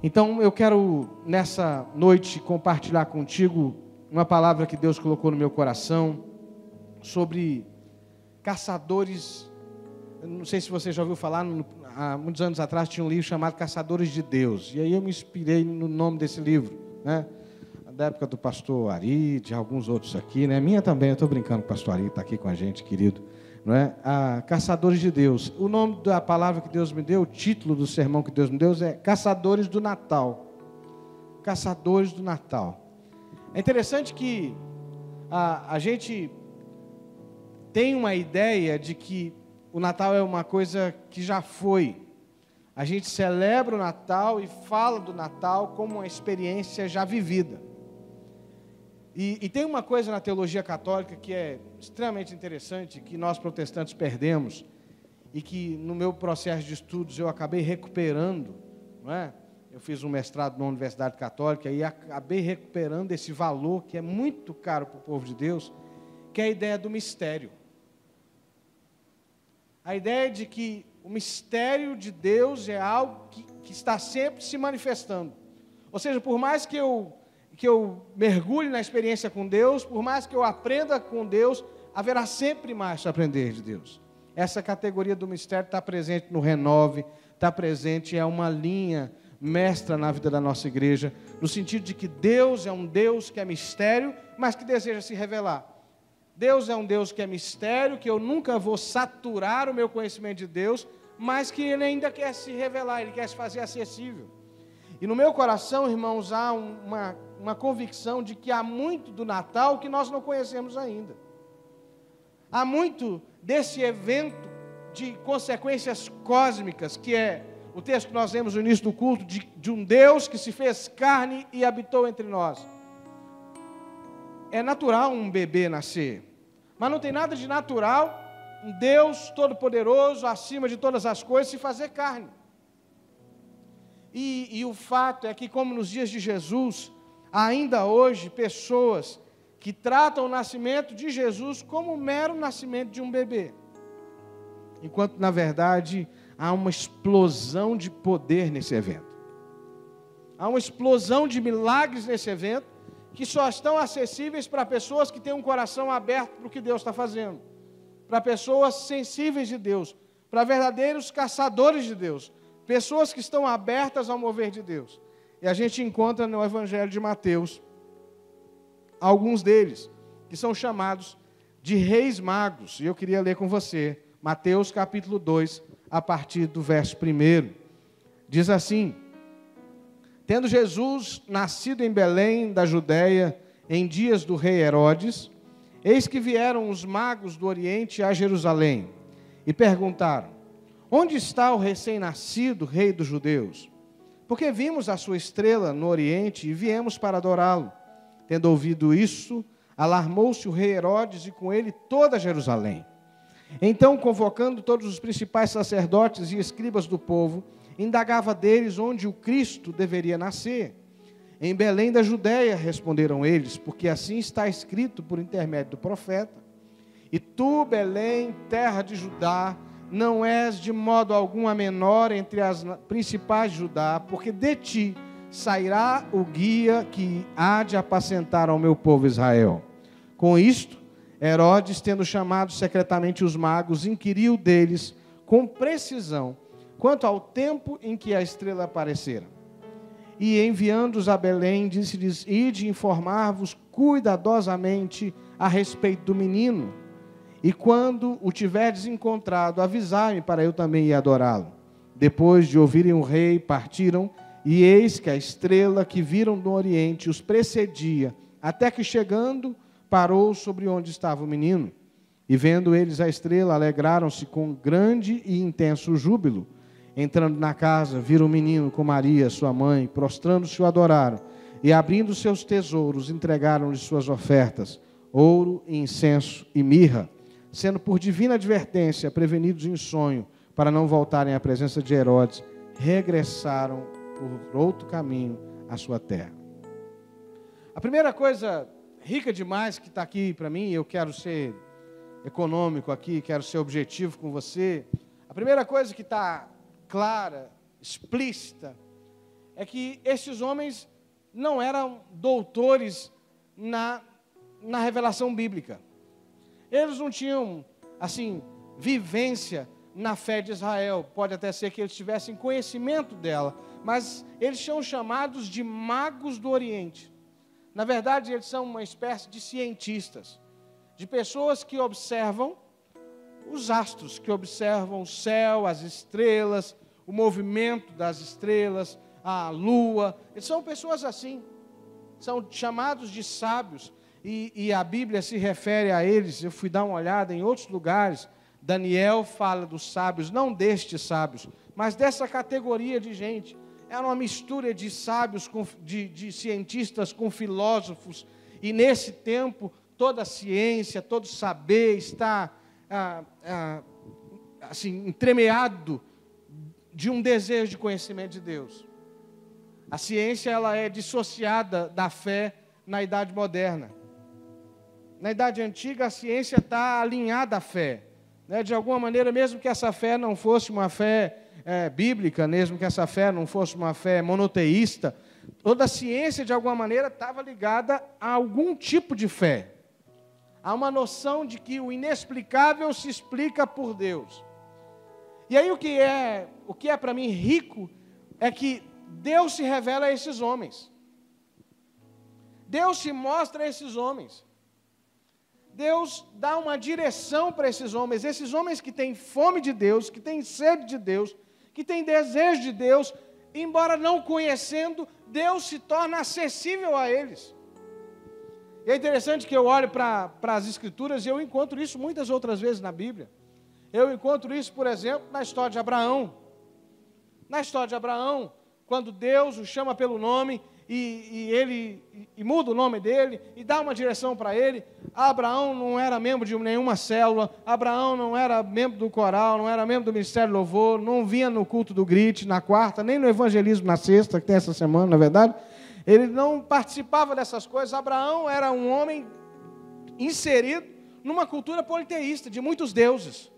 Então eu quero nessa noite compartilhar contigo uma palavra que Deus colocou no meu coração sobre caçadores. Eu não sei se você já ouviu falar, há muitos anos atrás tinha um livro chamado Caçadores de Deus. E aí eu me inspirei no nome desse livro, né? Da época do pastor Ari, de alguns outros aqui, né? Minha também, eu estou brincando com o pastor Ari, está aqui com a gente, querido. Não é? Caçadores de Deus. O nome da palavra que Deus me deu, o título do sermão que Deus me deu é Caçadores do Natal. Caçadores do Natal. É interessante que a gente tem uma ideia de que o Natal é uma coisa que já foi. A gente celebra o Natal e fala do Natal como uma experiência já vivida. E tem uma coisa na teologia católica que é extremamente interessante, que nós protestantes perdemos, e que no meu processo de estudos eu acabei recuperando, não é? Eu fiz um mestrado na Universidade Católica e acabei recuperando esse valor que é muito caro para o povo de Deus, que é a ideia do mistério. A ideia de que o mistério de Deus é algo que está sempre se manifestando. Ou seja, por mais que eu mergulhe na experiência com Deus, por mais que eu aprenda com Deus, haverá sempre mais para aprender de Deus. Essa categoria do mistério está presente no Renove, está presente, é uma linha mestra na vida da nossa igreja, no sentido de que Deus é um Deus que é mistério, mas que deseja se revelar. Deus é um Deus que é mistério, que eu nunca vou saturar o meu conhecimento de Deus, mas que Ele ainda quer se revelar, Ele quer se fazer acessível. E no meu coração, irmãos, há uma convicção de que há muito do Natal que nós não conhecemos ainda. Há muito desse evento de consequências cósmicas, que é o texto que nós lemos no início do culto, de um Deus que se fez carne e habitou entre nós. É natural um bebê nascer, mas não tem nada de natural um Deus todo-poderoso, acima de todas as coisas, se fazer carne. E o fato é que, como nos dias de Jesus, ainda hoje, pessoas que tratam o nascimento de Jesus como o mero nascimento de um bebê. Enquanto, na verdade, há uma explosão de poder nesse evento. Há uma explosão de milagres nesse evento que só estão acessíveis para pessoas que têm um coração aberto para o que Deus está fazendo. Para pessoas sensíveis de Deus. Para verdadeiros caçadores de Deus. Pessoas que estão abertas ao mover de Deus. E a gente encontra no Evangelho de Mateus alguns deles, que são chamados de reis magos. E eu queria ler com você, Mateus capítulo 2, a partir do verso 1. Diz assim: Tendo Jesus nascido em Belém da Judéia, em dias do rei Herodes, eis que vieram os magos do Oriente a Jerusalém, e perguntaram: Onde está o recém-nascido rei dos judeus? Porque vimos a sua estrela no Oriente e viemos para adorá-lo. Tendo ouvido isso, alarmou-se o rei Herodes e com ele toda Jerusalém. Então, convocando todos os principais sacerdotes e escribas do povo, indagava deles onde o Cristo deveria nascer. Em Belém da Judéia, responderam eles, porque assim está escrito por intermédio do profeta. E tu, Belém, terra de Judá, não és de modo algum a menor entre as principais de Judá, porque de ti sairá o guia que há de apacentar ao meu povo Israel. Com isto, Herodes, tendo chamado secretamente os magos, inquiriu deles com precisão quanto ao tempo em que a estrela aparecera. E enviando-os a Belém, disse-lhes: Ide informar-vos cuidadosamente a respeito do menino. E quando o tiverdes encontrado, avisai-me para eu também ir adorá-lo. Depois de ouvirem o rei, partiram, e eis que a estrela que viram no Oriente os precedia, até que chegando, parou sobre onde estava o menino. E vendo eles a estrela, alegraram-se com grande e intenso júbilo. Entrando na casa, viram o menino com Maria, sua mãe, prostrando-se o adoraram, e abrindo seus tesouros, entregaram-lhe suas ofertas, ouro, incenso e mirra. Sendo por divina advertência prevenidos em sonho, para não voltarem à presença de Herodes, regressaram por outro caminho à sua terra. A primeira coisa rica demais que está aqui para mim, eu quero ser econômico aqui, quero ser objetivo com você. A primeira coisa que está clara, explícita, é que esses homens não eram doutores na revelação bíblica. Eles não tinham, assim, vivência na fé de Israel. Pode até ser que eles tivessem conhecimento dela, mas eles são chamados de magos do Oriente. Na verdade, eles são uma espécie de cientistas, de pessoas que observam os astros, que observam o céu, as estrelas, o movimento das estrelas, a lua. Eles são pessoas assim, são chamados de sábios, e a Bíblia se refere a eles. Eu fui dar uma olhada em outros lugares. Daniel fala dos sábios, não destes sábios, mas dessa categoria de gente. Era uma mistura de sábios, de cientistas com filósofos, e nesse tempo toda a ciência, todo saber está assim, entremeado de um desejo de conhecimento de Deus. A ciência, ela é dissociada da fé na idade moderna. Na idade antiga, a ciência está alinhada à fé, né? De alguma maneira, mesmo que essa fé não fosse uma fé bíblica, mesmo que essa fé não fosse uma fé monoteísta, toda a ciência, de alguma maneira, estava ligada a algum tipo de fé. Há uma noção de que o inexplicável se explica por Deus. E aí o que é para mim rico é que Deus se revela a esses homens. Deus se mostra a esses homens. Deus dá uma direção para esses homens que têm fome de Deus, que têm sede de Deus, que têm desejo de Deus, embora não conhecendo, Deus se torna acessível a eles. E é interessante que eu olho para as Escrituras e eu encontro isso muitas outras vezes na Bíblia. Eu encontro isso, por exemplo, na história de Abraão. Na história de Abraão, quando Deus o chama pelo nome e muda o nome dele e dá uma direção para ele. Abraão não era membro de nenhuma célula, Abraão não era membro do coral, não era membro do Ministério do Louvor, não vinha no culto do Grite na quarta, nem no evangelismo na sexta, que tem essa semana, na verdade. Ele não participava dessas coisas. Abraão era um homem inserido numa cultura politeísta, de muitos deuses.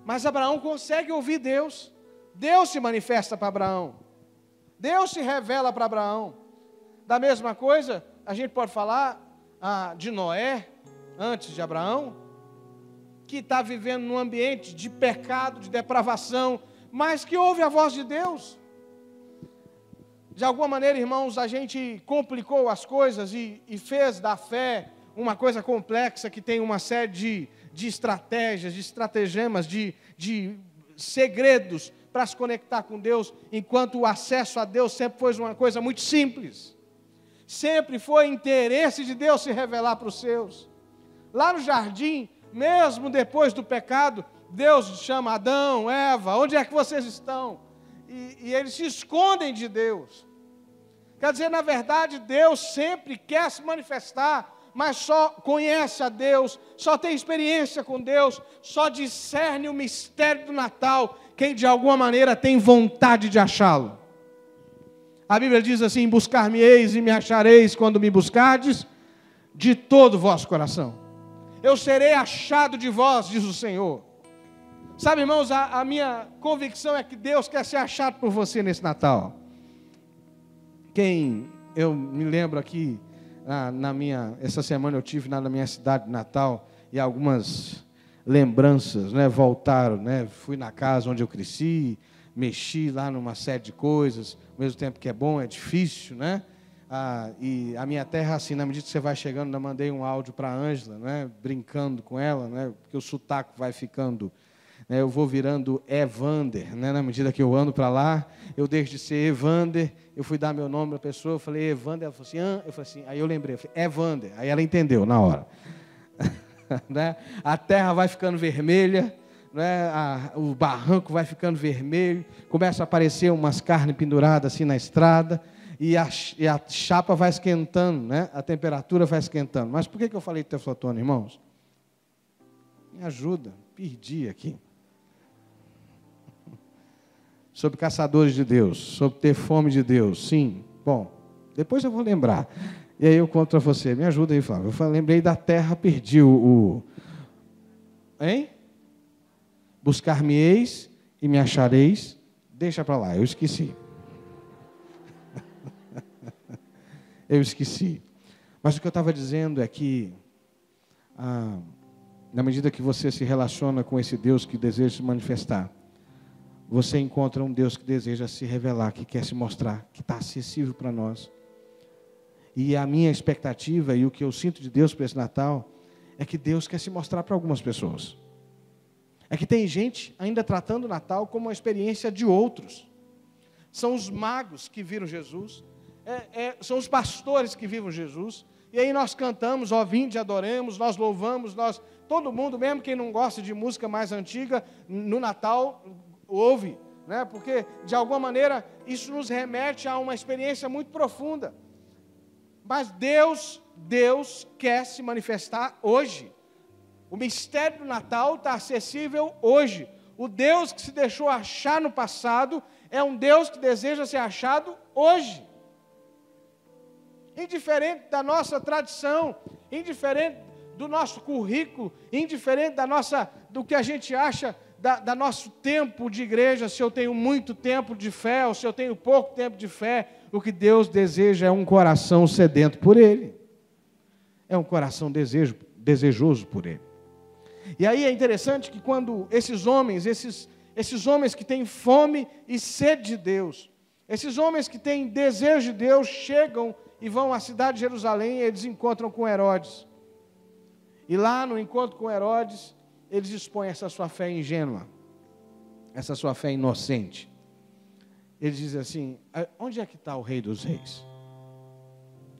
Mas Abraão consegue ouvir Deus. Deus se manifesta para Abraão. Deus se revela para Abraão. Da mesma coisa, a gente pode falar de Noé, antes de Abraão, que está vivendo num ambiente de pecado, de depravação, mas que ouve a voz de Deus. De alguma maneira, irmãos, a gente complicou as coisas e fez da fé uma coisa complexa que tem uma série de estratégias, de estratagemas, de segredos para se conectar com Deus, enquanto o acesso a Deus sempre foi uma coisa muito simples. Sempre foi interesse de Deus se revelar para os seus. Lá no jardim, mesmo depois do pecado, Deus chama Adão, Eva, onde é que vocês estão? E eles se escondem de Deus. Quer dizer, na verdade, Deus sempre quer se manifestar, mas só conhece a Deus, só tem experiência com Deus, só discerne o mistério do Natal quem de alguma maneira tem vontade de achá-lo. A Bíblia diz assim: buscar-me-eis e me achareis quando me buscardes de todo o vosso coração. Eu serei achado de vós, diz o Senhor. Sabe, irmãos, a minha convicção é que Deus quer ser achado por você nesse Natal. Eu me lembro aqui, essa semana eu tive na minha cidade de Natal, e algumas lembranças, né, voltaram, né? Fui na casa onde eu cresci, mexi lá numa série de coisas, ao mesmo tempo que é bom, é difícil, né? E a minha terra, assim, na medida que você vai chegando, eu mandei um áudio para a Ângela, né, brincando com ela, né, porque o sotaque vai ficando, né, eu vou virando Evander, né, na medida que eu ando para lá, eu deixo de ser Evander, eu fui dar meu nome para a pessoa, eu falei Evander, ela falou assim, eu falei assim, aí eu lembrei, eu falei, Evander, aí ela entendeu na hora. Né? A terra vai ficando vermelha, né? O barranco vai ficando vermelho, começa a aparecer umas carnes penduradas assim na estrada, e a chapa vai esquentando, né? A temperatura vai esquentando. Mas por que eu falei teflotone, irmãos? Me ajuda, perdi aqui. Sobre caçadores de Deus, sobre ter fome de Deus, sim. Bom, depois eu vou lembrar. E aí eu conto para você, me ajuda aí, Flávio. Eu lembrei da terra, perdi Hein? Buscar-me-eis e me achareis. Deixa para lá, eu esqueci. Eu esqueci. Mas o que eu estava dizendo é que, na medida que você se relaciona com esse Deus que deseja se manifestar, você encontra um Deus que deseja se revelar, que quer se mostrar, que está acessível para nós. E a minha expectativa e o que eu sinto de Deus para esse Natal é que Deus quer se mostrar para algumas pessoas. É que tem gente ainda tratando o Natal como uma experiência de outros. São os magos que viram Jesus, são os pastores que viram Jesus, e aí nós cantamos, ó vinde, adoremos, nós louvamos, todo mundo, mesmo quem não gosta de música mais antiga, no Natal, ouve, né? Porque, de alguma maneira, isso nos remete a uma experiência muito profunda. Mas Deus quer se manifestar hoje. O mistério do Natal está acessível hoje. O Deus que se deixou achar no passado é um Deus que deseja ser achado hoje. Indiferente da nossa tradição, indiferente do nosso currículo, indiferente do que a gente acha da nosso tempo de igreja, se eu tenho muito tempo de fé ou se eu tenho pouco tempo de fé, o que Deus deseja é um coração sedento por Ele. É um coração desejoso por Ele. E aí é interessante que quando esses homens que têm fome e sede de Deus, esses homens que têm desejo de Deus, chegam e vão à cidade de Jerusalém e eles encontram com Herodes. E lá no encontro com Herodes, eles expõem essa sua fé ingênua, essa sua fé inocente. Eles dizem assim, onde é que está o Rei dos Reis?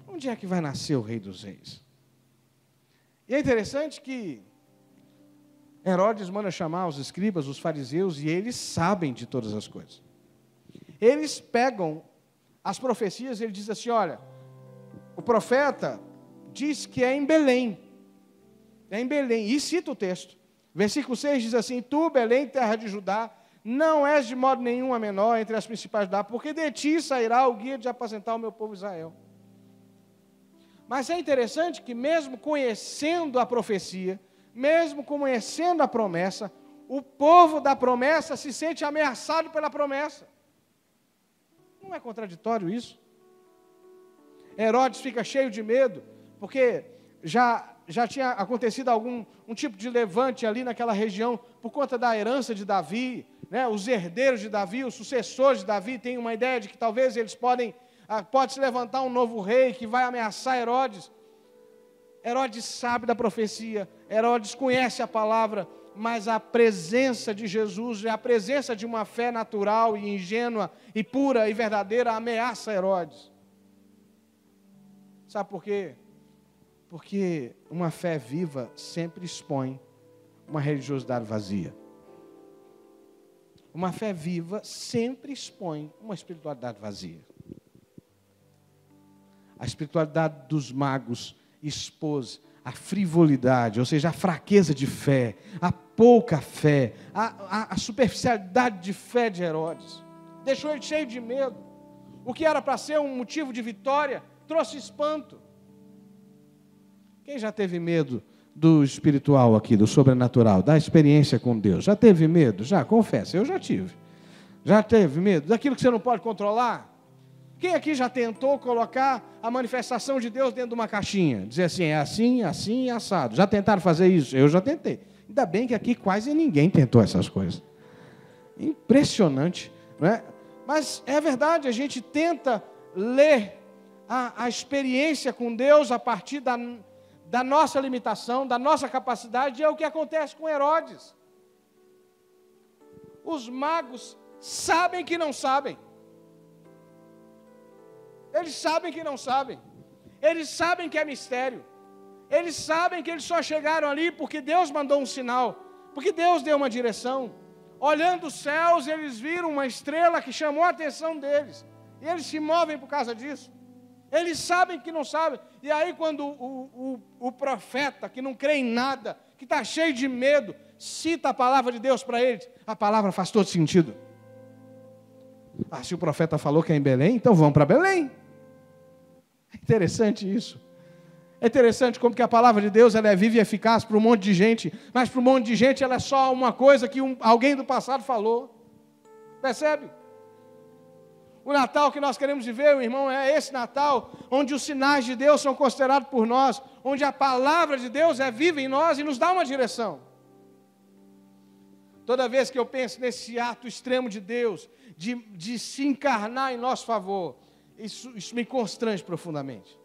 Onde é que vai nascer o Rei dos Reis? E é interessante que Herodes manda chamar os escribas, os fariseus, e eles sabem de todas as coisas. Eles pegam as profecias e ele diz assim, olha, o profeta diz que é em Belém. É em Belém, e cita o texto. Versículo 6 diz assim, tu, Belém, terra de Judá, não és de modo nenhum a menor entre as principais de Judá, porque de ti sairá o guia de apacentar o meu povo Israel. Mas é interessante que mesmo conhecendo a profecia, mesmo conhecendo a promessa, o povo da promessa se sente ameaçado pela promessa. Não é contraditório isso? Herodes fica cheio de medo, porque já tinha acontecido um tipo de levante ali naquela região, por conta da herança de Davi, né? Os herdeiros de Davi, os sucessores de Davi, têm uma ideia de que talvez eles pode se levantar um novo rei que vai ameaçar Herodes. Herodes sabe da profecia, Herodes conhece a palavra, mas a presença de Jesus, a presença de uma fé natural e ingênua e pura e verdadeira ameaça Herodes. Sabe por quê? Porque uma fé viva sempre expõe uma religiosidade vazia. Uma fé viva sempre expõe uma espiritualidade vazia. A espiritualidade dos magos expôs a frivolidade, ou seja, a fraqueza de fé, a pouca fé, a superficialidade de fé de Herodes. Deixou ele cheio de medo. O que era para ser um motivo de vitória, trouxe espanto. Quem já teve medo do espiritual aqui, do sobrenatural, da experiência com Deus? Já teve medo? Já, confessa, eu já tive. Já teve medo daquilo que você não pode controlar? Quem aqui já tentou colocar a manifestação de Deus dentro de uma caixinha? Dizer assim, é assim, assim e assado. Já tentaram fazer isso? Eu já tentei. Ainda bem que aqui quase ninguém tentou essas coisas. Impressionante, não é? Mas é verdade, a gente tenta ler a experiência com Deus a partir da nossa limitação, da nossa capacidade, e é o que acontece com Herodes. Os magos sabem que não sabem. Eles sabem que não sabem. Eles sabem que é mistério. Eles sabem que eles só chegaram ali porque Deus mandou um sinal, porque Deus deu uma direção. Olhando os céus, eles viram uma estrela que chamou a atenção deles. E eles se movem por causa disso. Eles sabem que não sabem. E aí quando o profeta, que não crê em nada, que está cheio de medo, cita a palavra de Deus para eles, a palavra faz todo sentido. Se o profeta falou que é em Belém, então vamos para Belém. É interessante isso. É interessante como que a palavra de Deus ela é viva e eficaz para um monte de gente, mas para um monte de gente ela é só uma coisa que alguém do passado falou. Percebe? O Natal que nós queremos viver, meu irmão, é esse Natal onde os sinais de Deus são considerados por nós, onde a palavra de Deus é viva em nós e nos dá uma direção. Toda vez que eu penso nesse ato extremo de Deus, de se encarnar em nosso favor, isso me constrange profundamente.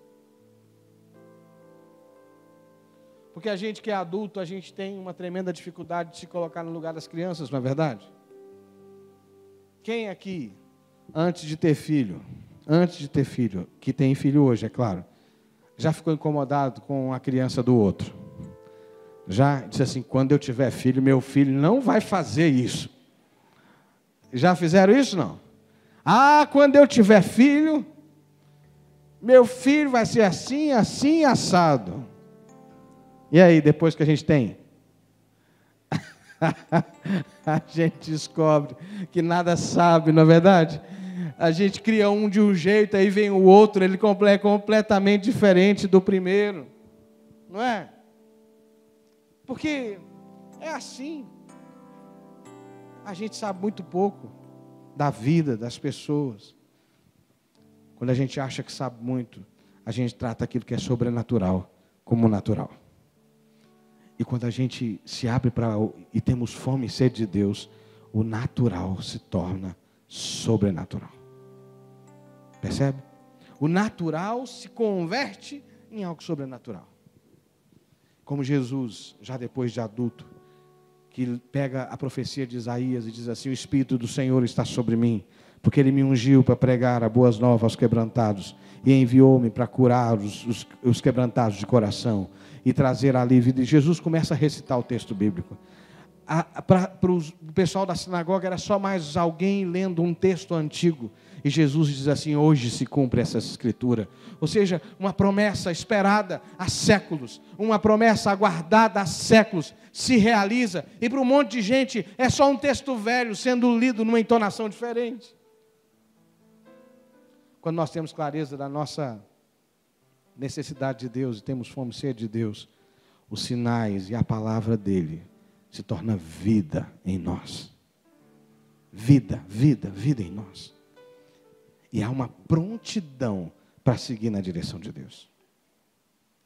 Porque a gente que é adulto, a gente tem uma tremenda dificuldade de se colocar no lugar das crianças, não é verdade? Quem aqui, antes de ter filho, que tem filho hoje, é claro, já ficou incomodado com a criança do outro? Já disse assim, quando eu tiver filho, meu filho não vai fazer isso. Já fizeram isso, não? Ah, quando eu tiver filho, meu filho vai ser assim, assim, assado. E aí, depois que a gente tem? A gente descobre que nada sabe, não é verdade? A gente cria um de um jeito, aí vem o outro, ele é completamente diferente do primeiro. Não é? Porque é assim. A gente sabe muito pouco da vida das pessoas. Quando a gente acha que sabe muito, a gente trata aquilo que é sobrenatural como natural. E quando a gente se abre e temos fome e sede de Deus, o natural se torna sobrenatural. Percebe? O natural se converte em algo sobrenatural. Como Jesus, já depois de adulto, que pega a profecia de Isaías e diz assim, o Espírito do Senhor está sobre mim, porque Ele me ungiu para pregar a boas novas aos quebrantados, e enviou-me para curar os quebrantados de coração, e trazer alívio. E Jesus começa a recitar o texto bíblico. Para o pessoal da sinagoga era só mais alguém lendo um texto antigo. E Jesus diz assim, hoje se cumpre essa escritura. Ou seja, uma promessa esperada há séculos, uma promessa aguardada há séculos, se realiza. E para um monte de gente é só um texto velho sendo lido numa entonação diferente. Quando nós temos clareza da nossa necessidade de Deus e temos fome e sede de Deus, os sinais e a palavra dele se torna vida em nós. Vida, vida, vida em nós. E há uma prontidão para seguir na direção de Deus.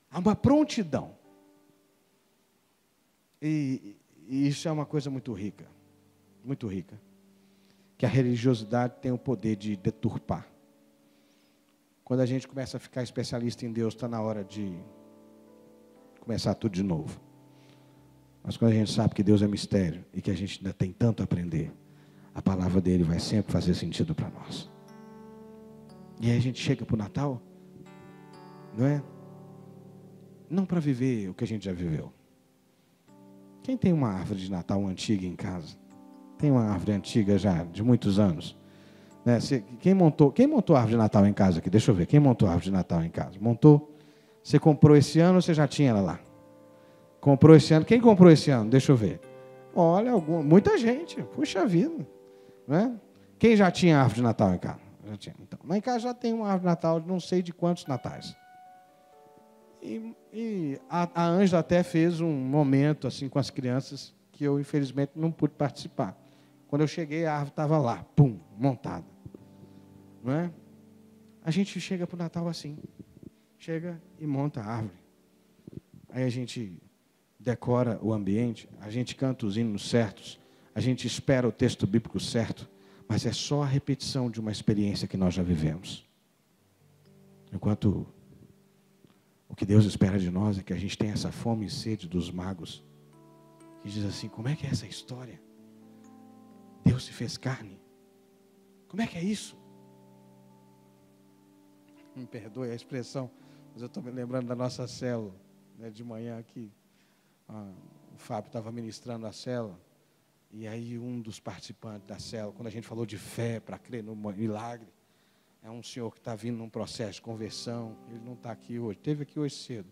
Há uma prontidão. E isso é uma coisa muito rica. Muito rica. Que a religiosidade tem o poder de deturpar. Quando a gente começa a ficar especialista em Deus, está na hora de começar tudo de novo. Mas quando a gente sabe que Deus é mistério e que a gente ainda tem tanto a aprender, a palavra dele vai sempre fazer sentido para nós. E aí a gente chega para o Natal, não é? Não para viver o que a gente já viveu. Quem tem uma árvore de Natal antiga em casa? Tem uma árvore antiga já, de muitos anos? Né? Quem montou a árvore de Natal em casa aqui? Deixa eu ver. Quem montou a árvore de Natal em casa? Montou? Você comprou esse ano ou você já tinha ela lá? Comprou esse ano. Quem comprou esse ano? Deixa eu ver. Olha, muita gente. Puxa vida. Né? Quem já tinha árvore de Natal em casa? Já tinha. Então, lá em casa já tem uma árvore de Natal de não sei de quantos natais. E a Ângela até fez um momento assim com as crianças que eu, infelizmente, não pude participar. Quando eu cheguei, a árvore estava lá, pum, montada. Não é? A gente chega para o Natal assim. Chega e monta a árvore. Aí a gente decora o ambiente, a gente canta os hinos certos, a gente espera o texto bíblico certo, mas é só a repetição de uma experiência que nós já vivemos. Enquanto o que Deus espera de nós é que a gente tenha essa fome e sede dos magos, que diz assim, como é que é essa história? Deus se fez carne. Como é que é isso? Me perdoe a expressão, mas eu estou me lembrando da nossa célula, né, de manhã aqui. O Fábio estava ministrando a célula, e aí um dos participantes da célula, quando a gente falou de fé para crer no milagre, é um senhor que está vindo num processo de conversão, ele não está aqui hoje, esteve aqui hoje cedo.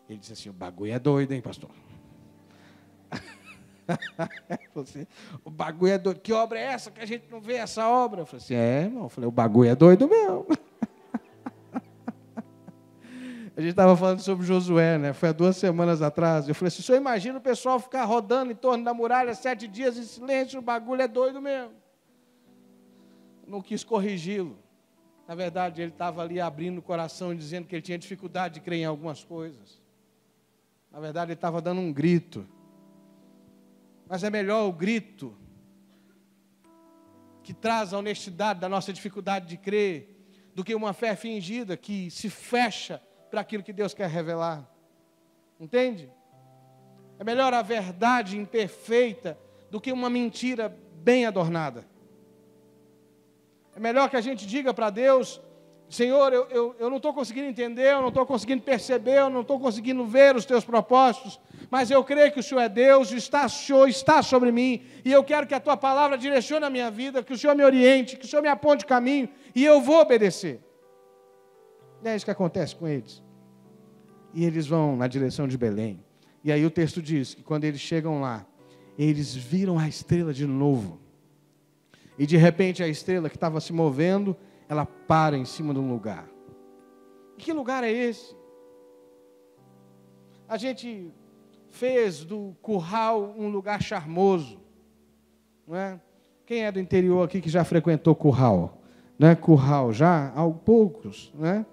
Ele disse assim, o bagulho é doido, hein, pastor? O bagulho é doido. Que obra é essa que a gente não vê essa obra? Eu falei assim, irmão. Eu falei, o bagulho é doido mesmo. A gente estava falando sobre Josué, né? Foi há 2 semanas atrás. Eu falei assim, o senhor imagina o pessoal ficar rodando em torno da muralha 7 dias em silêncio, o bagulho é doido mesmo. não quis corrigi-lo. Na verdade, ele estava ali abrindo o coração e dizendo que ele tinha dificuldade de crer em algumas coisas. Na verdade, ele estava dando um grito. Mas é melhor o grito que traz a honestidade da nossa dificuldade de crer do que uma fé fingida que se fecha para aquilo que Deus quer revelar. Entende? É melhor a verdade imperfeita do que uma mentira bem adornada. É melhor que a gente diga para Deus: Senhor, eu não estou conseguindo entender, eu não estou conseguindo perceber, eu não estou conseguindo ver os teus propósitos, mas eu creio que o Senhor é Deus, o Senhor está sobre mim, e eu quero que a tua palavra direcione a minha vida, que o Senhor me oriente, que o Senhor me aponte o caminho, e eu vou obedecer. E é isso que acontece com eles. E eles vão na direção de Belém. E aí o texto diz que quando eles chegam lá, eles viram a estrela de novo. E de repente a estrela que estava se movendo, ela para em cima de um lugar. E que lugar é esse? A gente fez do curral um lugar charmoso, não é? Quem é do interior aqui que já frequentou curral? Não é? Curral já? Há poucos, né?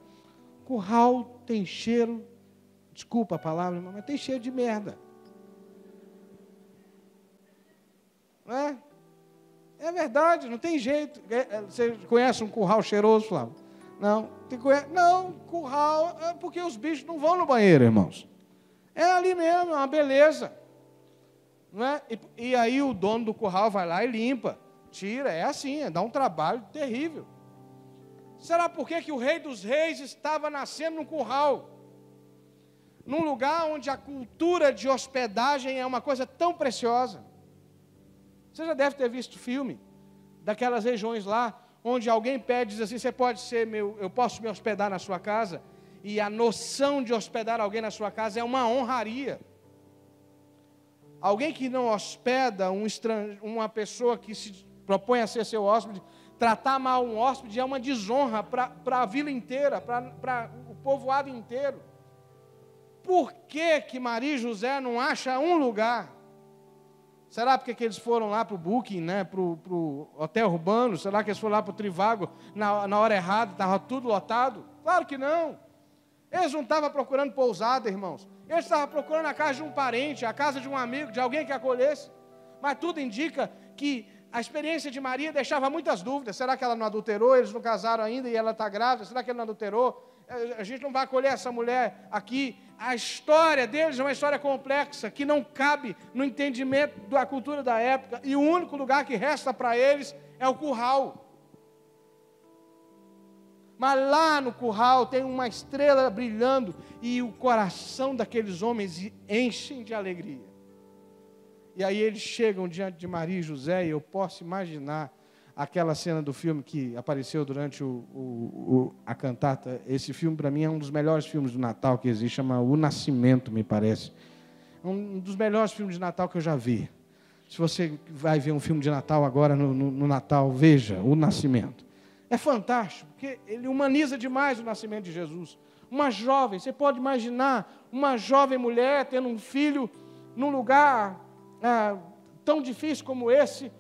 Curral tem cheiro, desculpa a palavra, mas tem cheiro de merda. Não é? É verdade, não tem jeito. Você conhece um curral cheiroso, Flávio? Não. Não, curral é porque os bichos não vão no banheiro, irmãos. É ali mesmo, é uma beleza. Não é? E aí o dono do curral vai lá e limpa, tira, é assim, dá um trabalho terrível. Será por que o Rei dos Reis estava nascendo no curral? Num lugar onde a cultura de hospedagem é uma coisa tão preciosa. Você já deve ter visto filme daquelas regiões lá, onde alguém pede, diz assim, eu posso me hospedar na sua casa? E a noção de hospedar alguém na sua casa é uma honraria. Alguém que não hospeda uma pessoa que se propõe a ser seu hóspede, tratar mal um hóspede é uma desonra para a vila inteira, para o povoado inteiro. Por que Maria e José não acham um lugar? Será porque eles foram lá para o Booking, né, para o hotel urbano? Será que eles foram lá para o Trivago na hora errada, estava tudo lotado? Claro que não. Eles não estavam procurando pousada, irmãos. Eles estavam procurando a casa de um parente, a casa de um amigo, de alguém que acolhesse. Mas tudo indica que a experiência de Maria deixava muitas dúvidas. Será que ela não adulterou? Eles não casaram ainda e ela está grávida? Será que ele não adulterou? A gente não vai acolher essa mulher aqui. A história deles é uma história complexa, que não cabe no entendimento da cultura da época. E o único lugar que resta para eles é o curral. Mas lá no curral tem uma estrela brilhando e o coração daqueles homens enchem de alegria. E aí eles chegam diante de Maria e José, e eu posso imaginar aquela cena do filme que apareceu durante a cantata. Esse filme, para mim, é um dos melhores filmes do Natal que existe, chama O Nascimento, me parece. É um dos melhores filmes de Natal que eu já vi. Se você vai ver um filme de Natal agora, no Natal, veja O Nascimento. É fantástico, porque ele humaniza demais o nascimento de Jesus. Uma jovem, você pode imaginar uma jovem mulher tendo um filho num lugar tão difícil como esse.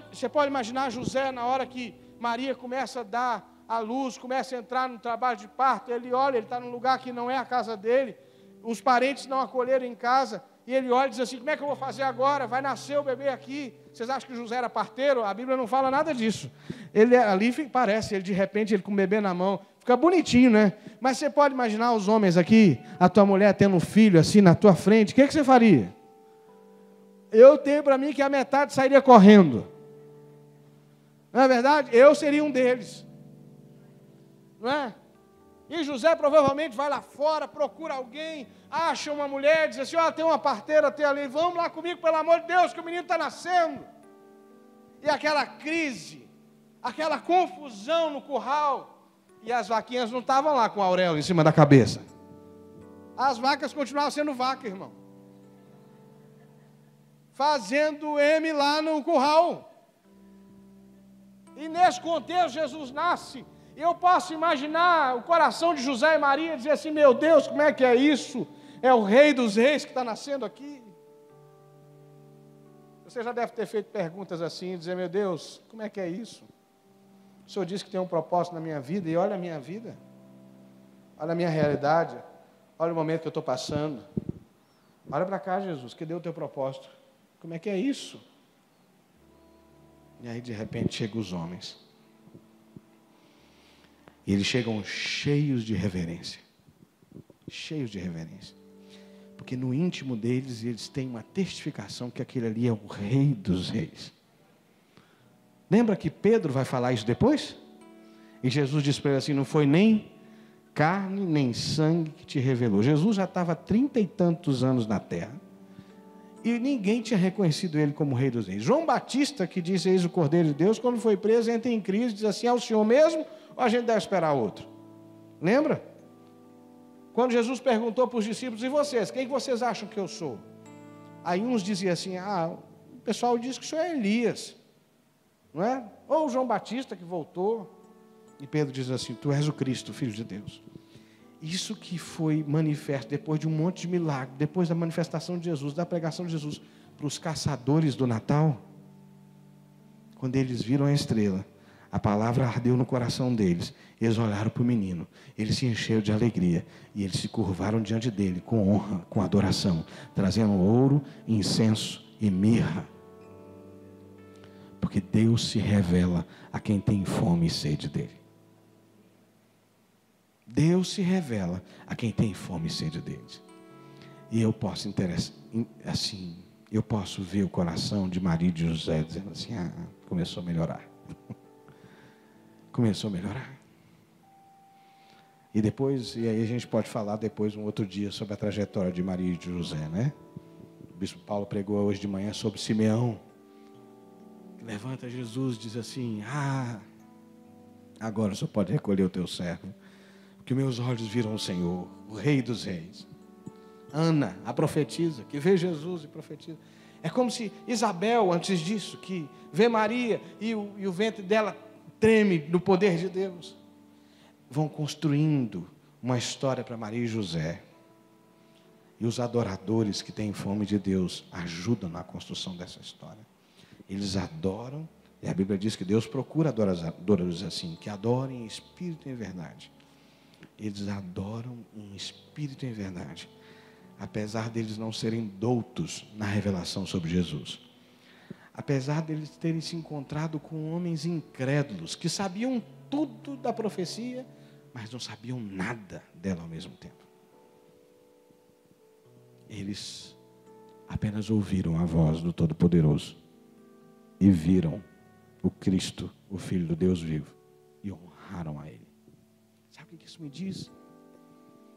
Você pode imaginar José, na hora que Maria começa a dar a luz, começa a entrar no trabalho de parto, ele olha, ele está num lugar que não é a casa dele, os parentes não acolheram em casa, e ele olha e diz assim, como é que eu vou fazer agora? Vai nascer o bebê aqui. Vocês acham que José era parteiro? A Bíblia não fala nada disso. Ele ali parece, de repente, ele com o bebê na mão. Fica bonitinho, né? Mas você pode imaginar os homens aqui, a tua mulher tendo um filho assim na tua frente, o que você faria? Eu tenho para mim que a metade sairia correndo. Não é verdade? Eu seria um deles. Não é? E José provavelmente vai lá fora, procura alguém, acha uma mulher, diz assim, tem uma parteira, tem ali, vamos lá comigo, pelo amor de Deus, que o menino está nascendo. E aquela crise, aquela confusão no curral, e as vaquinhas não estavam lá com a auréola em cima da cabeça. As vacas continuavam sendo vaca, irmão. Fazendo M lá no curral. E nesse contexto Jesus nasce. Eu posso imaginar o coração de José e Maria dizer assim, meu Deus, como é que é isso? É o Rei dos Reis que está nascendo aqui. Você já deve ter feito perguntas assim, dizer, meu Deus, como é que é isso? O Senhor disse que tem um propósito na minha vida, e olha a minha vida. Olha a minha realidade. Olha o momento que eu estou passando. Olha para cá, Jesus, que deu o teu propósito. Como é que é isso? E aí, de repente, chegam os homens. E eles chegam cheios de reverência. Cheios de reverência. Porque no íntimo deles, eles têm uma testificação que aquele ali é o Rei dos Reis. Lembra que Pedro vai falar isso depois? E Jesus disse para ele assim, não foi nem carne, nem sangue que te revelou. Jesus já estava há 30 e tantos anos na terra. E ninguém tinha reconhecido ele como Rei dos Reis. João Batista, que disse, eis o Cordeiro de Deus, quando foi preso, entra em crise, diz assim, é o Senhor mesmo ou a gente deve esperar outro? Lembra? Quando Jesus perguntou para os discípulos, e vocês, quem vocês acham que eu sou? Aí uns diziam assim, o pessoal diz que o senhor é Elias, não é? Ou o João Batista que voltou. E Pedro diz assim, tu és o Cristo, Filho de Deus. Isso que foi manifesto depois de um monte de milagre, depois da manifestação de Jesus, da pregação de Jesus, para os caçadores do Natal, quando eles viram a estrela, a palavra ardeu no coração deles. Eles olharam para o menino. Eles se encheram de alegria. E eles se curvaram diante dele, com honra, com adoração, trazendo ouro, incenso e mirra. Porque Deus se revela a quem tem fome e sede dele. Deus se revela a quem tem fome e sede dele. E eu posso eu posso ver o coração de Maria e de José dizendo assim, começou a melhorar. Começou a melhorar. E depois, e aí a gente pode falar depois, um outro dia, sobre a trajetória de Maria e de José, né? O bispo Paulo pregou hoje de manhã sobre Simeão. Levanta Jesus, diz assim, agora só pode recolher o teu servo, porque meus olhos viram o Senhor, o Rei dos Reis. Ana, a profetisa, que vê Jesus e profetiza. É como se Isabel, antes disso, que vê Maria e o ventre dela treme no poder de Deus. Vão construindo uma história para Maria e José. E os adoradores que têm fome de Deus ajudam na construção dessa história. Eles adoram, e a Bíblia diz que Deus procura adoradores assim, que adorem em espírito e em verdade. Eles adoram em espírito e em verdade, apesar deles não serem doutos na revelação sobre Jesus. Apesar deles terem se encontrado com homens incrédulos, que sabiam tudo da profecia, mas não sabiam nada dela ao mesmo tempo. Eles apenas ouviram a voz do Todo-Poderoso e viram o Cristo, o Filho do Deus vivo, e honraram a Ele. Sabe o que isso me diz?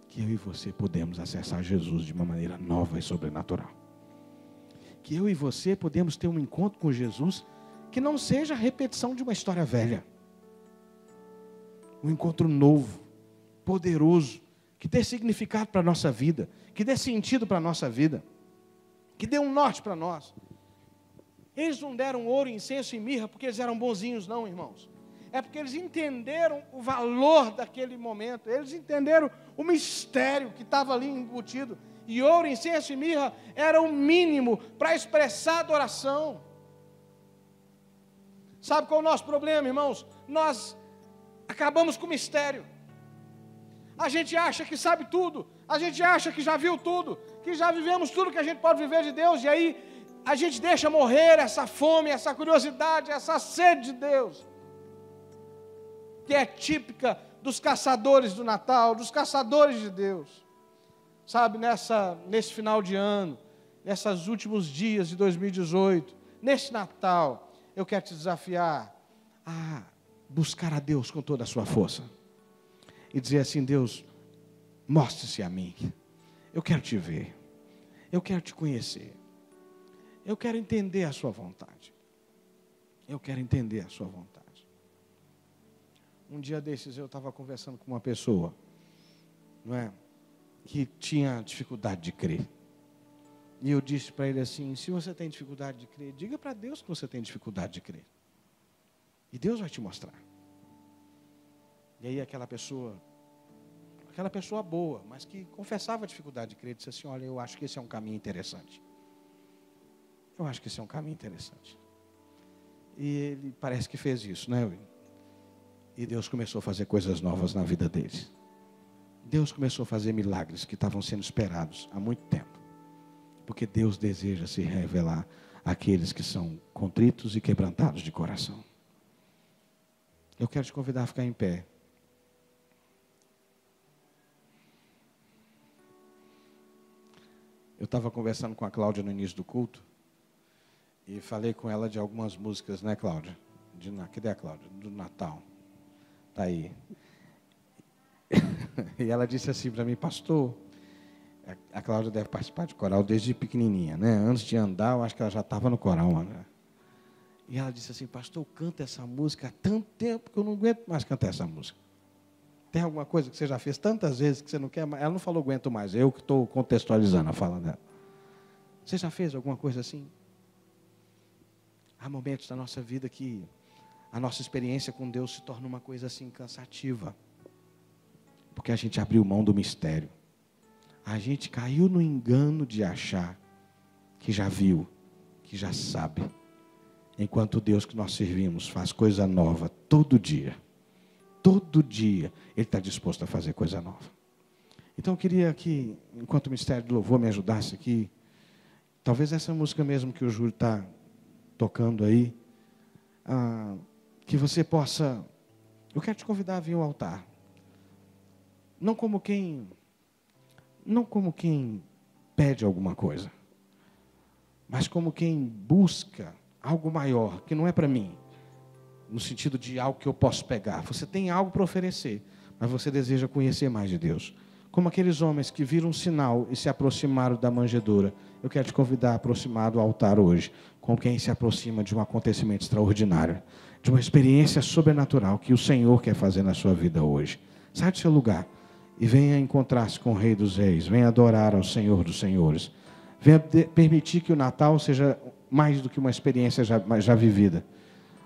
Que eu e você podemos acessar Jesus de uma maneira nova e sobrenatural. Que eu e você podemos ter um encontro com Jesus que não seja a repetição de uma história velha. Um encontro novo, poderoso, que dê significado para a nossa vida, que dê sentido para a nossa vida, que dê um norte para nós. Eles não deram ouro, incenso e mirra porque eles eram bonzinhos, não, irmãos. É porque eles entenderam o valor daquele momento, eles entenderam o mistério que estava ali embutido. E ouro, incenso e mirra era o mínimo para expressar adoração. Sabe qual é o nosso problema, irmãos? Nós acabamos com o mistério. A gente acha que sabe tudo, a gente acha que já viu tudo, que já vivemos tudo que a gente pode viver de Deus, e aí a gente deixa morrer essa fome, essa curiosidade, essa sede de Deus, que é típica dos caçadores do Natal, dos caçadores de Deus. Sabe, nesse final de ano, nesses últimos dias de 2018, nesse Natal, eu quero te desafiar a buscar a Deus com toda a sua força. E dizer assim, Deus, mostre-se a mim. Eu quero te ver. Eu quero te conhecer. Eu quero entender a sua vontade. Eu quero entender a sua vontade. Um dia desses eu estava conversando com uma pessoa, não é? Que tinha dificuldade de crer. E eu disse para ele assim, se você tem dificuldade de crer, diga para Deus que você tem dificuldade de crer. E Deus vai te mostrar. E aí aquela pessoa boa, mas que confessava a dificuldade de crer, disse assim, olha, eu acho que esse é um caminho interessante. Eu acho que esse é um caminho interessante. E ele parece que fez isso, né? E Deus começou a fazer coisas novas na vida deles. Deus começou a fazer milagres que estavam sendo esperados há muito tempo. Porque Deus deseja se revelar àqueles que são contritos e quebrantados de coração. Eu quero te convidar a ficar em pé. Eu estava conversando com a Cláudia no início do culto. E falei com ela de algumas músicas, né, Cláudia? Cadê a Cláudia? Do Natal. Está aí. E ela disse assim para mim, pastor, a Cláudia deve participar de coral desde pequenininha, né? Antes de andar, eu acho que ela já estava no coral, né? E ela disse assim, pastor, eu canto essa música há tanto tempo que eu não aguento mais cantar essa música. Tem alguma coisa que você já fez tantas vezes que você não quer mais? Ela não falou aguento mais, eu que estou contextualizando a fala dela. Você já fez alguma coisa assim? Há momentos da nossa vida que a nossa experiência com Deus se torna uma coisa assim cansativa. Porque a gente abriu mão do mistério. A gente caiu no engano de achar que já viu, que já sabe. Enquanto o Deus que nós servimos faz coisa nova todo dia. Todo dia Ele está disposto a fazer coisa nova. Então eu queria que, enquanto o Ministério do Louvor me ajudasse aqui, talvez essa música mesmo que o Júlio está tocando aí, que você possa... Eu quero te convidar a vir ao altar. Não como quem pede alguma coisa, mas como quem busca algo maior, que não é para mim, no sentido de algo que eu posso pegar. Você tem algo para oferecer, mas você deseja conhecer mais de Deus. Como aqueles homens que viram um sinal e se aproximaram da manjedoura. Eu quero te convidar a aproximar do altar hoje, como quem se aproxima de um acontecimento extraordinário, de uma experiência sobrenatural que o Senhor quer fazer na sua vida hoje. Sai do seu lugar e venha encontrar-se com o Rei dos Reis, venha adorar ao Senhor dos Senhores. Venha permitir que o Natal seja mais do que uma experiência já vivida,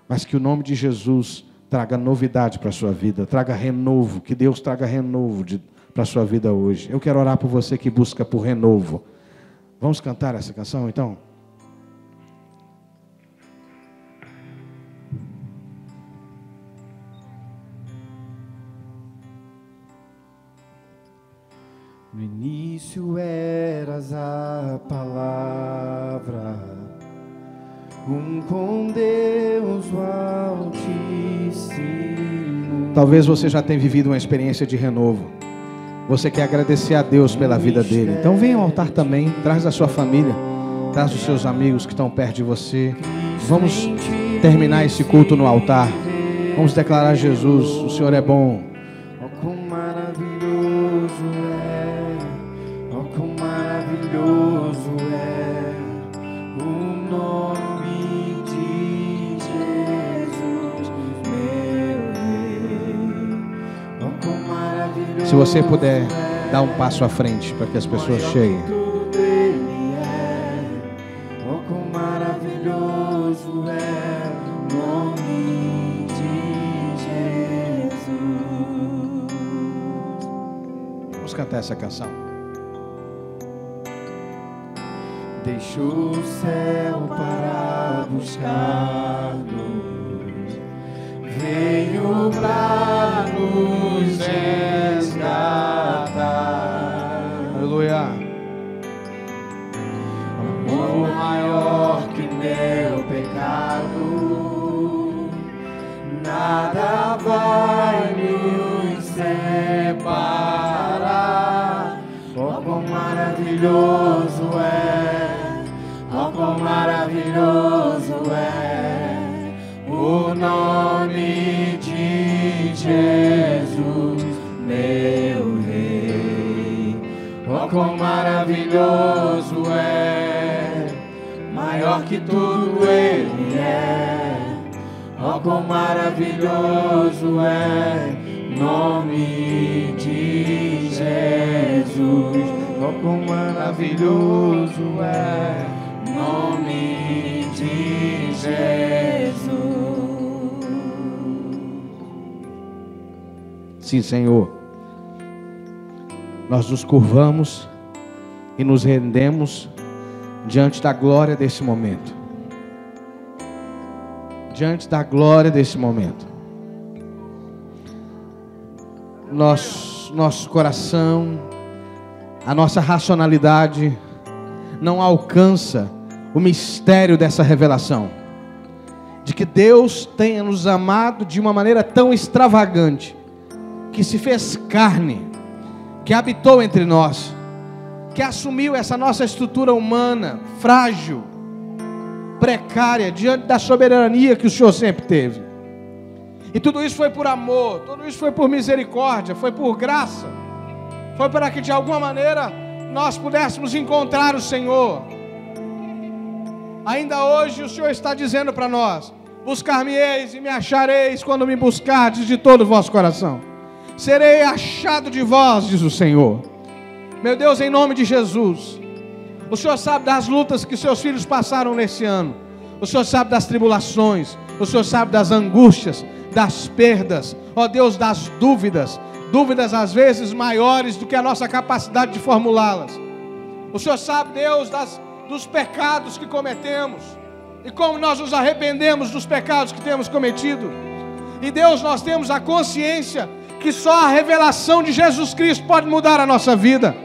mas que o nome de Jesus traga novidade para a sua vida, traga renovo, que Deus traga renovo para a sua vida hoje. Eu quero orar por você que busca por renovo. Vamos cantar essa canção então? No início eras a palavra, com Deus o Altíssimo. Talvez você já tenha vivido uma experiência de renovo. Você quer agradecer a Deus pela vida dele. Então venha ao altar também, traz a sua família, traz os seus amigos que estão perto de você. Vamos terminar esse culto no altar. Vamos declarar a Jesus, o Senhor é bom. Oh, quão maravilhoso é, oh, quão maravilhoso é o nome de Jesus, meu Rei. Oh, quão maravilhoso. Se você puder dar um passo à frente para que as pessoas cheguem. Tudo Ele é, oh, quão maravilhoso é o nome de Jesus. Vamos cantar essa canção. Deixou o céu para buscar-nos, veio para nos resgatar. Aleluia. Amor maior que meu pecado, nada vai nos separar. Oh, quão maravilhoso é, oh, quão maravilhoso é o nome de Jesus, meu Rei. Oh, quão maravilhoso é, maior que tudo Ele é. Oh, quão maravilhoso é nome de Jesus. Oh, quão maravilhoso é nome de Jesus. Sim, Senhor. Nós nos curvamos e nos rendemos diante da glória desse momento. Diante da glória desse momento. nosso coração, a nossa racionalidade não alcança o mistério dessa revelação, de que Deus tenha nos amado de uma maneira tão extravagante, que se fez carne, que habitou entre nós, que assumiu essa nossa estrutura humana, frágil, precária, diante da soberania que o Senhor sempre teve. E tudo isso foi por amor, tudo isso foi por misericórdia, foi por graça, foi para que de alguma maneira nós pudéssemos encontrar o Senhor. Ainda hoje o Senhor está dizendo para nós: buscar-me-eis e me achareis quando me buscardes de todo o vosso coração. Serei achado de vós, diz o Senhor. Meu Deus, em nome de Jesus, o Senhor sabe das lutas que seus filhos passaram nesse ano. O Senhor sabe das tribulações, o Senhor sabe das angústias, das perdas, ó Deus, das dúvidas às vezes maiores do que a nossa capacidade de formulá-las. O Senhor sabe, Deus, dos pecados que cometemos e como nós nos arrependemos dos pecados que temos cometido. E Deus, nós temos a consciência que só a revelação de Jesus Cristo pode mudar a nossa vida.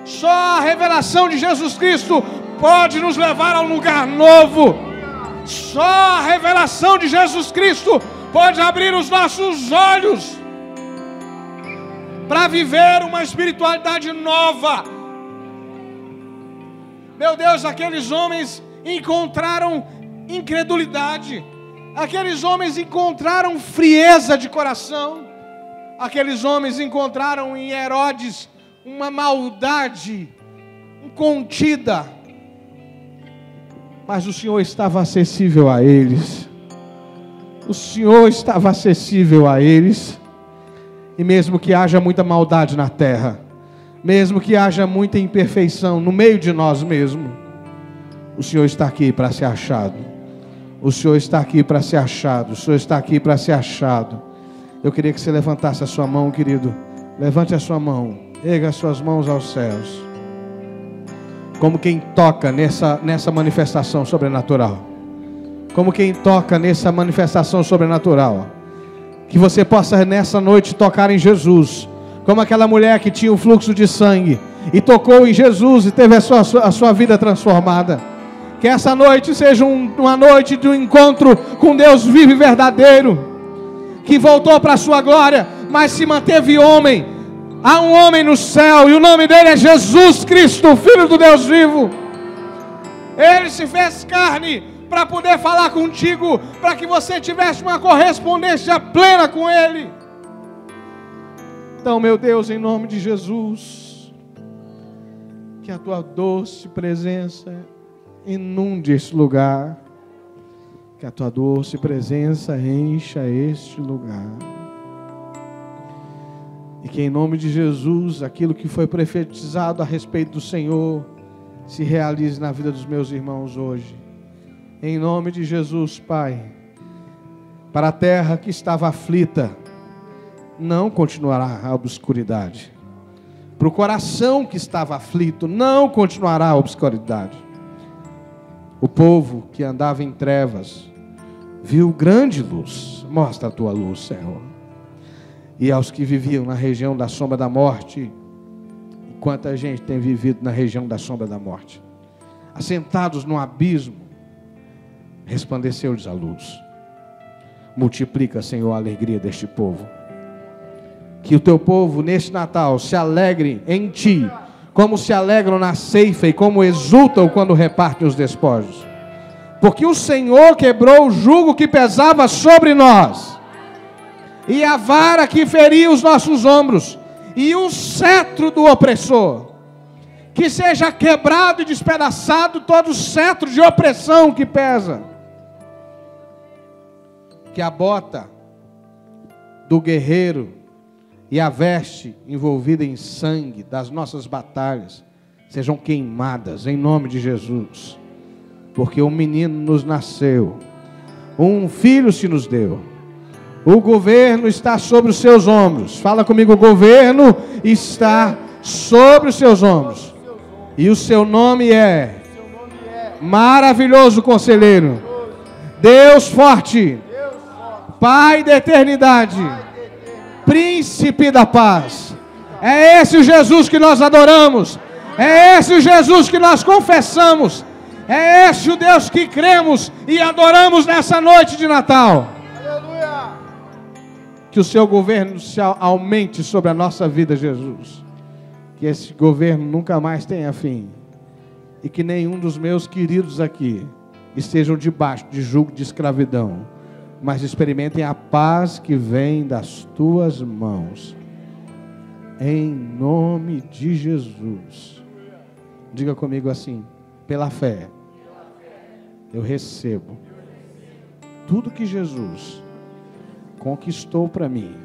Só a revelação de Jesus Cristo pode nos levar a um lugar novo. Só a revelação de Jesus Cristo pode abrir os nossos olhos para viver uma espiritualidade nova. Meu Deus, aqueles homens encontraram incredulidade, aqueles homens encontraram frieza de coração, aqueles homens encontraram em Herodes uma maldade incontida, mas o Senhor estava acessível a eles. O Senhor estava acessível a eles. E mesmo que haja muita maldade na terra, mesmo que haja muita imperfeição no meio de nós mesmos, o Senhor está aqui para ser achado. O Senhor está aqui para ser achado. O Senhor está aqui para ser achado. Eu queria que você levantasse a sua mão, querido. Levante a sua mão. Erga as suas mãos aos céus. Como quem toca nessa manifestação sobrenatural. Como quem toca nessa manifestação sobrenatural. Que você possa nessa noite tocar em Jesus. Como aquela mulher que tinha o fluxo de sangue e tocou em Jesus e teve a sua vida transformada. Que essa noite seja uma noite de um encontro com Deus vivo e verdadeiro. Que voltou para a sua glória, mas se manteve homem. Há um homem no céu e o nome dele é Jesus Cristo, Filho do Deus vivo. Ele se fez carne para poder falar contigo, para que você tivesse uma correspondência plena com ele. Então, meu Deus, em nome de Jesus, que a tua doce presença inunde esse lugar, que a tua doce presença encha este lugar, e que em nome de Jesus, aquilo que foi profetizado a respeito do Senhor, se realize na vida dos meus irmãos hoje, em nome de Jesus, Pai. Para a terra que estava aflita, não continuará a obscuridade. Para o coração que estava aflito, não continuará a obscuridade. O povo que andava em trevas viu grande luz. Mostra a tua luz, Senhor. E aos que viviam na região da sombra da morte, quanta gente tem vivido na região da sombra da morte, assentados no abismo, resplandeceu-lhes a luz. Multiplica, Senhor, a alegria deste povo. Que o teu povo neste Natal se alegre em ti, como se alegram na ceifa e como exultam quando repartem os despojos. Porque o Senhor quebrou o jugo que pesava sobre nós, e a vara que feria os nossos ombros, e o cetro do opressor. Que seja quebrado e despedaçado todo o cetro de opressão que pesa. Que a bota do guerreiro e a veste envolvida em sangue das nossas batalhas sejam queimadas em nome de Jesus. Porque um menino nos nasceu, um filho se nos deu. O governo está sobre os seus ombros. Fala comigo, o governo está sobre os seus ombros. E o seu nome é Maravilhoso Conselheiro, Deus Forte, Pai da Eternidade, Príncipe da paz. É esse o Jesus que nós adoramos. É esse o Jesus que nós confessamos. É esse o Deus que cremos e adoramos nessa noite de Natal. Aleluia. Que o seu governo se aumente sobre a nossa vida, Jesus. Que esse governo nunca mais tenha fim. E que nenhum dos meus queridos aqui estejam debaixo de jugo de escravidão, mas experimentem a paz que vem das tuas mãos. Em nome de Jesus. Diga comigo assim: pela fé, eu recebo tudo que Jesus conquistou para mim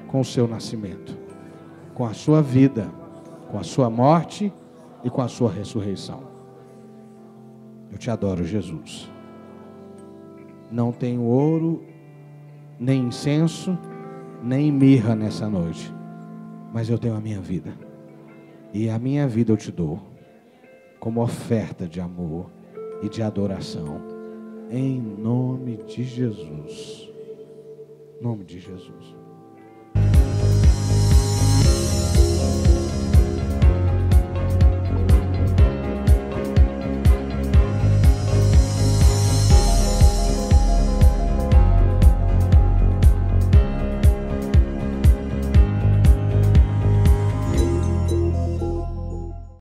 com o seu nascimento, com a sua vida, com a sua morte e com a sua ressurreição. Eu te adoro, Jesus. Não tenho ouro, nem incenso, nem mirra nessa noite, mas eu tenho a minha vida. E a minha vida eu te dou como oferta de amor e de adoração, em nome de Jesus. Em nome de Jesus.